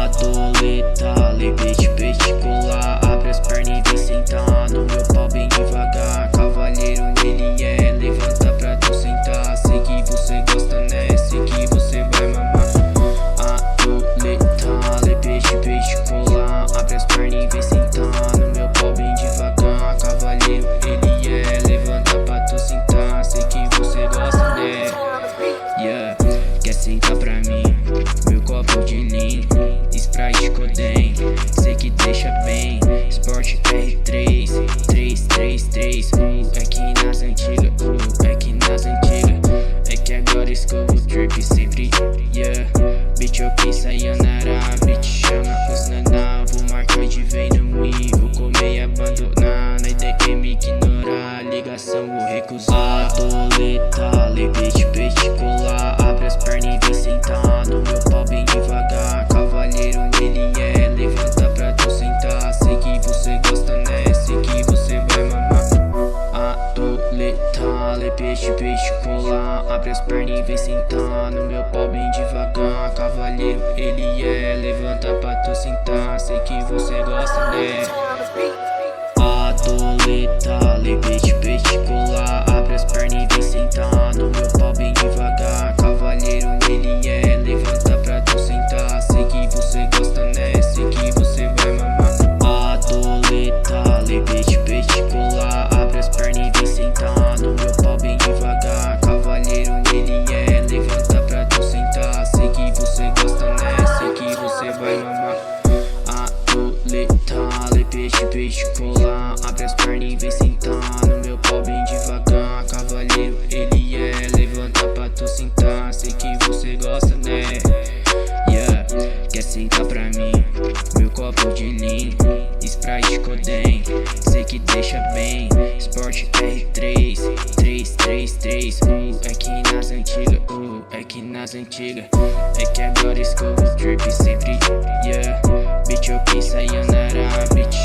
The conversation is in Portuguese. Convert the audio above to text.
Adoleta, lebete, peticular, abre as pernas e vem sentar no meu pau bem devagar. Cavalheiro ele é, levanta pra tu sentar. Sei que você gosta, né? Sei que você vai mamar. Adoleta, lebete, peticular, abre as pernas e vem sentar no meu pau bem devagar. Cavalheiro ele é, levanta pra tu sentar. Sei que você gosta, né? Yeah, quer sentar pra mim? Meu copo de lean, Sprite Coden, sei que deixa bem. Sport R3, 333, é que nas antigas, é que nas antigas. É que agora escovo trip sempre, yeah. Bitch eu pensa em anarar, bitch chama os naná. Vou marcar de vem no moinho, vou comer e abandonar. Na IDM ignorar, ligação vou recusar. Adoleta, lebete, peticular, abre as pernas e vem sentar no meu pau bem devagar. Cavalheiro ele é, levanta pra tu sentar. Sei que você gosta, né? Sei que você vai mamar. Adoleta, lebete, peticular, abre as pernas e vem sentar no meu pau bem devagar. Cavalheiro ele é, levanta pra tu sentar. Sei que você gosta, né? Adoleta, lebete, peticular, abre as pernas e vem sentar no meu pau bem devagar. Cavalheiro ele é, levanta pra tu sentar. Sei que você gosta, né? Sei que você vai mamar. Adoleta, lebete, peticular, abre as pernas e vem sentar no meu pau bem devagar. Cavalheiro ele é, levanta pra tu sentar. Sei que você gosta, né? Sei que você vai mamar. Adoleta, lebete, peticular, abre as pernas e vem sentar no meu pau bem devagar. Cavalheiro ele é, levanta pra tu sentar. Sei que você gosta, né? Yeah, quer sentar pra mim? Meu copo de lean, Sprite Coden, sei que deixa bem. Sport R3, 333, é que nas antigas, é que nas antigas. É que agora escovo trip sempre, yeah. Bitch eu pensa em anarar, bitch